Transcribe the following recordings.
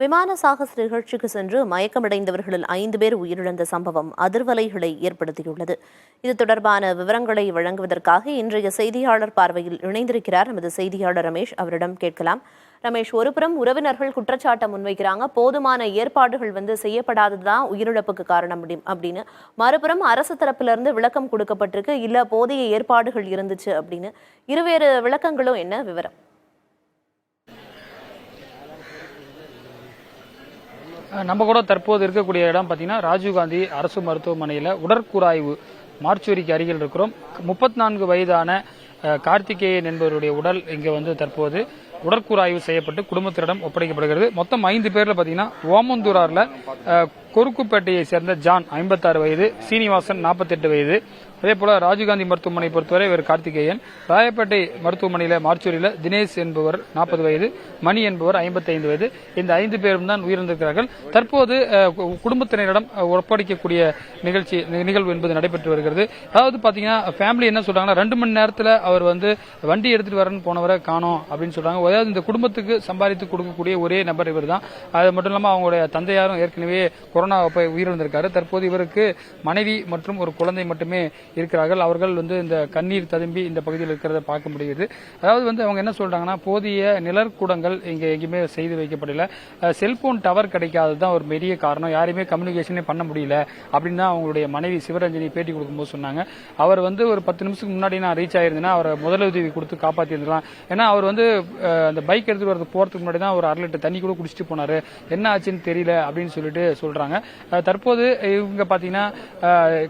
விமான சாகச நிகழ்ச்சிக்கு சென்று மயக்கமடைந்தவர்களில் 5 பேர் உயிரிழந்த சம்பவம் அதிர்வலைகளை ஏற்படுத்தியுள்ளது. இது தொடர்பான விவரங்களை வழங்குவதற்காக இன்றைய செய்தியாளர் பார்வையில் இணைந்திருக்கிறார் நமது செய்தியாளர் ரமேஷ். அவரிடம் கேட்கலாம். ரமேஷ், ஒருபுறம் உறவினர்கள் குற்றச்சாட்டை முன்வைக்கிறாங்க, போதுமான ஏற்பாடுகள் செய்யப்படாததுதான் உயிரிழப்புக்கு காரணம் அப்படின்னு. மறுபுறம் அரசு தரப்பிலிருந்து விளக்கம் கொடுக்கப்பட்டிருக்கு, இல்ல போதிய ஏற்பாடுகள் இருந்துச்சு அப்படின்னு. இருவேறு விளக்கங்களும் என்ன விவரம்? நம்ம கூட தற்போது இருக்கக்கூடிய இடம் பார்த்தீங்கன்னா ராஜீவ்காந்தி அரசு மருத்துவமனையில் உடற்கூராய்வு மார்ச்சுவரிக்கு அருகில் இருக்கிறோம். 34 வயதான கார்த்திகேயன் என்பவருடைய உடல் இங்கே தற்போது உடற்கூராய்வு செய்யப்பட்டு குடும்பத்தினரிடம் ஒப்படைக்கப்படுகிறது. மொத்தம் 5 பேர்ல பாத்தீங்கன்னா ஓமந்தூரார்ல கொருக்குப்பேட்டையை சேர்ந்த ஜான் 56 வயது, சீனிவாசன் 48 வயது, அதே போல ராஜீவ்காந்தி மருத்துவமனை பொறுத்தவரை இவர் கார்த்திகேயன், ராயப்பேட்டை மருத்துவமனையில மார்ச்சூரியில தினேஷ் என்பவர் 40 வயது, மணி என்பவர் 55 வயது. இந்த 5 பேரும் தான் உயிரிழந்திருக்கிறார்கள். தற்போது குடும்பத்தினரிடம் ஒப்படைக்கக்கூடிய நிகழ்வு என்பது நடைபெற்று வருகிறது. அதாவது பாத்தீங்கன்னா ஃபேமிலி என்ன சொல்றாங்கன்னா, 2 மணி நேரத்தில் அவர் வண்டி எடுத்துட்டு வரன்னு போனவரை காணோம் அப்படின்னு சொல்றாங்க. அதாவது இந்த குடும்பத்துக்கு சம்பாதித்து கொடுக்கக்கூடிய ஒரே நபர் இவர் தான். அது மட்டும் இல்லாமல் அவங்களுடைய தந்தையாரும் ஏற்கனவே கொரோனா உயிரிழந்திருக்காரு. தற்போது இவருக்கு மனைவி மற்றும் ஒரு குழந்தை மட்டுமே இருக்கிறார்கள். அவர்கள் இந்த கண்ணீர் ததும்பி இந்த பகுதியில் இருக்கிறத பார்க்க முடியுது. அதாவது அவங்க என்ன சொல்றாங்கன்னா, போதிய நிழற்கூடங்கள் இங்க எங்கேயுமே செய்து வைக்கப்படல, செல்போன் டவர் கிடைக்காததுதான் ஒரு பெரிய காரணம், யாரையுமே கம்யூனிகேஷனே பண்ண முடியல அப்படின்னு தான் அவங்களுடைய மனைவி சிவரஞ்சனி பேட்டி கொடுக்கும்போது சொன்னாங்க. அவர் ஒரு 10 நிமிஷத்துக்கு முன்னாடி நான் ரீச் ஆயிருந்தேன்னா அவரை முதலுதவி கொடுத்து காப்பாத்தி இருக்கலாம். ஏன்னா அவர் அந்த பைக் எடுத்துட்டு போறதுக்கு முன்னாடி தான் ஒரு 1/2 லிட்டர் தண்ணி கூட குடிச்சிட்டு போனாரு, என்ன ஆச்சுன்னு தெரியல அப்படின்னு சொல்லிட்டு சொல்றாங்க. தற்போது இவங்க பாத்தீங்கன்னா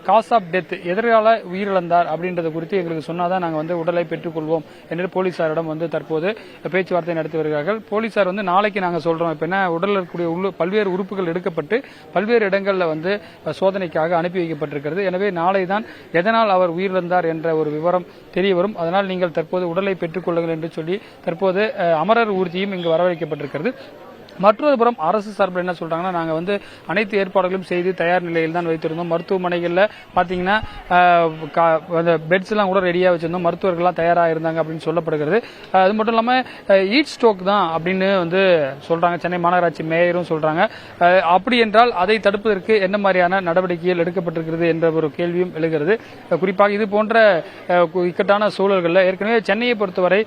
காஸ் ஆஃப் டெத், எதிர்கால உயிரிழந்தார் அப்படின்றது குறித்து எங்களுக்கு சொன்னாதான் நாங்க உடலை பெற்றுக்கொள்வோம் என்று போலீசாரிடம் தற்போது பேச்சுவார்த்தை நடத்தி வருகிறார்கள். போலீசார் நாளைக்கு நாங்க சொல்றோம், இப்ப என்ன உடலில் இருக்கக்கூடிய பல்வேறு உறுப்புகள் எடுக்கப்பட்டு பல்வேறு இடங்கள்ல சோதனைக்காக அனுப்பி வைக்கப்பட்டிருக்கிறது. எனவே நாளை தான் எதனால் அவர் உயிரிழந்தார் என்ற ஒரு விவரம் தெரிய வரும். அதனால் நீங்கள் தற்போது உடலை பெற்றுக் கொள்ளுங்கள் என்று சொல்லி தற்போது அமரர் ஊர்தியும் இங்கு வரவழைக்கப்பட்டிருக்கிறது. மற்றொரு புறம் அரசு சார்பில் என்ன சொல்றாங்கன்னா, நாங்க அனைத்து ஏற்பாடுகளும் செய்து தயார் நிலையில் தான் வைத்திருந்தோம். மருத்துவமனைகள்ல பாத்தீங்கன்னா பெட்ஸ் எல்லாம் கூட ரெடியா வச்சிருந்தோம், மருத்துவர்கள்லாம் தயாராக இருந்தாங்க அப்படின்னு சொல்லப்படுகிறது. அது மட்டும் இல்லாம ஹீட் ஸ்ட்ரோக் தான் அப்படின்னு சொல்றாங்க, சென்னை மாநகராட்சி மேயரும் சொல்றாங்க. அப்படி என்றால் அதை தடுப்பதற்கு என்ன மாதிரியான நடவடிக்கைகள் எடுக்கப்பட்டிருக்கிறது என்ற ஒரு கேள்வியும் எழுகிறது. குறிப்பாக இது போன்ற இக்கட்டான சூழல்களில் ஏற்கனவே சென்னையை பொறுத்தவரை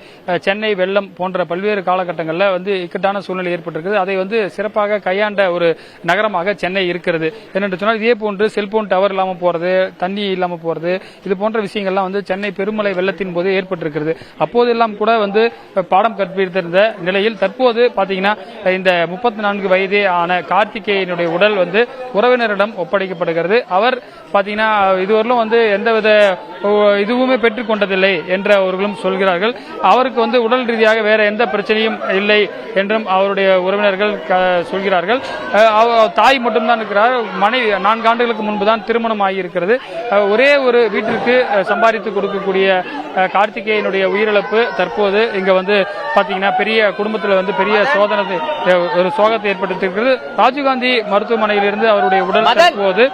சென்னை வெள்ளம் போன்ற பல்வேறு காலகட்டங்களில் இக்கட்டான சூழ்நிலை ஏற்பட்டிருக்கிறது. அதை சிறப்பாக கையாண்ட ஒரு நகரமாக சென்னை இருக்கிறது. என்னென்று சொன்னால், இதே போன்று செல்போன் டவர் இல்லாம போறது, தண்ணி இல்லாம போறது, இது போன்ற விஷயங்கள்லாம் சென்னை பெருமழை வெள்ளத்தின் போது ஏற்பட்டிருக்கிறது. அப்போதெல்லாம் கூட பாடம் கற்பித்திருந்த நிலையில் தற்போது பாத்தீங்கன்னா இந்த 34 வயதே ஆன கார்த்திகேயனுடைய உடல் உறவினரிடம் ஒப்படைக்கப்படுகிறது. அவர் பாத்தீங்கன்னா இதுவரையிலும் எந்தவித இதுவுமே பெற்றுக் கொண்டதில்லை என்று அவர்களும் சொல்கிறார்கள். அவருக்கு உடல் ரீதியாக வேற எந்த பிரச்சனையும் இல்லை என்றும் அவருடைய உறவினர்கள் சொல்கிறார்கள். தாய் மட்டும்தான் இருக்கிறார். மனைவி 4 ஆண்டுகளுக்கு முன்புதான் திருமணம் ஆகியிருக்கிறது. ஒரே ஒரு வீட்டிற்கு சம்பாதித்து கொடுக்கக்கூடிய கார்த்திகேயனுடைய உயிரிழப்பு தற்போது இங்க பாத்தீங்கன்னா பெரிய குடும்பத்தில் பெரிய ஒரு சோகத்தை ஏற்படுத்தியிருக்கிறது. ராஜீவ்காந்தி மருத்துவமனையிலிருந்து அவருடைய உடல் தற்போது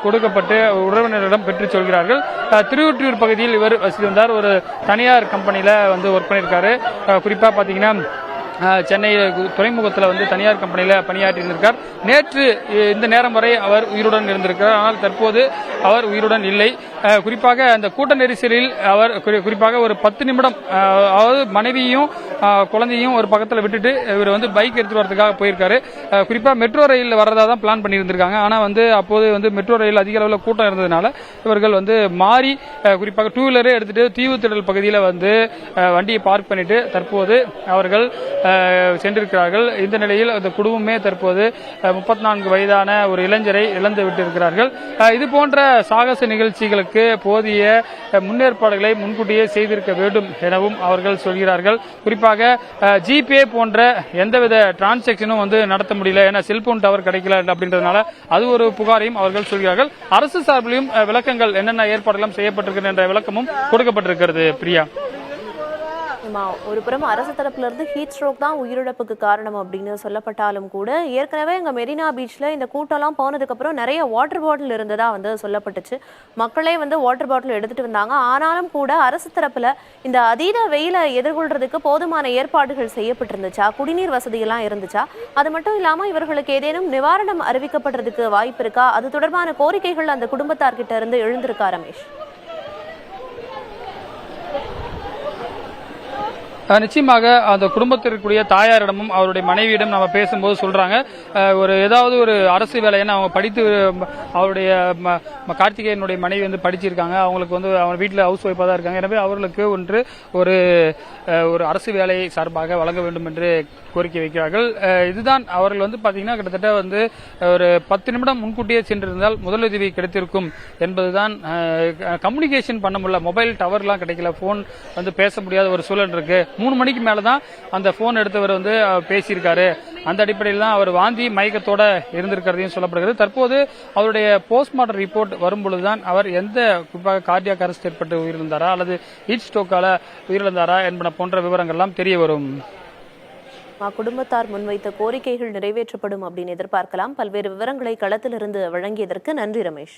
கொடுக்கப்பட்டு உறவினரிடம் பெற்றுச் சொல்கிறார்கள். திருவொற்றியூர் பகுதியில் இவர் வசித்து வந்தார். ஒரு தனியார் கம்பெனியில ஒர்க் பண்ணியிருக்காரு. குறிப்பா பாத்தீங்கன்னா சென்னை துறைமுகத்தில் தனியார் கம்பெனியில் பணியாற்றி இருந்திருக்கார். நேற்று இந்த நேரம் வரை அவர் உயிருடன் இருந்திருக்கிறார். ஆனால் தற்போது அவர் உயிருடன் இல்லை. குறிப்பாக அந்த கூட்ட நெரிசலில் அவர் குறிப்பாக ஒரு 10 நிமிடம், அதாவது மனைவியும் குழந்தையும் ஒரு பக்கத்தில் விட்டுட்டு இவர் பைக் எடுத்துட்டு வரதுக்காக போயிருக்காரு. குறிப்பா மெட்ரோ ரயில் வரதா தான் பிளான் பண்ணியிருந்திருக்காங்க. ஆனா அப்போது மெட்ரோ ரயில் அதிக அளவில் கூட்டம் இருந்ததுனால இவர்கள் மாறி குறிப்பாக 2 வீலரே எடுத்துட்டு தீவுத்திடல் பகுதியில் வண்டியை பார்க் பண்ணிட்டு தற்போது அவர்கள் சென்றிருக்கிறார்கள். இந்த நிலையில் அந்த குடும்பமே தற்போது 34 வயதான ஒரு இளைஞரை இழந்து விட்டிருக்கிறார்கள். இது போன்ற சாகச நிகழ்ச்சிகளுக்கு போதிய முன்னேற்பாடுகளை முன்கூட்டியே செய்திருக்க வேண்டும் எனவும் அவர்கள் சொல்கிறார்கள். குறிப்பாக ஜிபே போன்ற எந்தவித டிரான்சாக்சனும் நடத்த முடியல, ஏன்னா செல்போன் டவர் கிடைக்கல அப்படின்றதுனால அது ஒரு புகாரையும் அவர்கள் சொல்கிறார்கள். அரசு சார்பிலும் விளக்கங்கள் என்னென்ன ஏற்பாடுகளும் செய்யப்பட்டிருக்கிறது என்ற விளக்கமும் கொடுக்கப்பட்டிருக்கிறது. பிரியா. ஒரு புறம் அரசு தரப்புல இருந்து ஹீட் ஸ்ட்ரோக் தான் உயிரிழப்புக்கு காரணம் அப்படின்னு சொல்லப்பட்டாலும் கூட ஏற்கனவே இங்க மெரினா பீச்ல இந்த கூட்டம்லாம் போனதுக்கு அப்புறம் நிறைய வாட்டர் பாட்டில் இருந்ததா சொல்லப்பட்டுச்சு. மக்களே வாட்டர் பாட்டில் எடுத்துட்டு வந்தாங்க. ஆனாலும் கூட அரசு தரப்புல இந்த அதீத வெயிலை எதிர்கொள்றதுக்கு போதுமான ஏற்பாடுகள் செய்யப்பட்டிருந்துச்சா? குடிநீர் வசதி எல்லாம் இருந்துச்சா? அது மட்டும் இல்லாம இவர்களுக்கு ஏதேனும் நிவாரணம் அறிவிக்கப்படுறதுக்கு வாய்ப்பு இருக்கா? அது தொடர்பான கோரிக்கைகள் அந்த குடும்பத்தார்கிட்ட இருந்து எழுந்திருக்கா ரமேஷ்? நிச்சயமாக அந்த குடும்பத்திற்குரிய தாயாரிடமும் அவருடைய மனைவியிடம் நம்ம பேசும்போது சொல்றாங்க, ஒரு ஏதாவது ஒரு அரசு வேலைன்னு அவங்க படித்து அவருடைய கார்த்திகேயனுடைய மனைவி படிச்சிருக்காங்க. அவங்களுக்கு அவங்க வீட்டில் ஹவுஸ் ஒய்ஃபாக தான் இருக்காங்க. எனவே அவர்களுக்கு ஒரு ஒரு அரசு வேலை சார்பாக வழங்க வேண்டும் என்று கோரிக்கை வைக்கிறார்கள். இதுதான் அவர்கள் பாத்தீங்கன்னா கிட்டத்தட்ட ஒரு 10 நிமிடம் முன்கூட்டியே சென்றிருந்தால் முதலுதவி கிடைத்திருக்கும் என்பதுதான். கம்யூனிகேஷன் பண்ண முடியல, மொபைல் டவர்லாம் கிடைக்கல, போன் பேச முடியாத ஒரு சூழல் இருக்கு. 3 மணிக்கு மேலதான் அந்த போன் எடுத்தவர் பேசியிருக்காரு. அந்த அடிப்படையில் தான் அவர் வாந்தி மயக்கத்தோட இருந்திருக்கிறதையும் சொல்லப்படுகிறது. தற்போது அவருடைய போஸ்ட்மார்ட்டம் ரிப்போர்ட் வரும்பொழுதுதான் அவர் எந்த குறிப்பாக கார்டியாக் அரெஸ்ட் ஏற்பட்டு உயிரிழந்தாரா அல்லது ஹீட் ஸ்ட்ரோக்கால உயிரிழந்தாரா என்பன போன்ற விவரங்கள்லாம் தெரிய வரும். குடும்பத்தார் முன்வைத்த கோரிக்கைகள் நிறைவேற்றப்படும் அப்படின்னு எதிர்பார்க்கலாம். பல்வேறு விவரங்களை களத்திலிருந்து வழங்கியதற்கு நன்றி ரமேஷ்.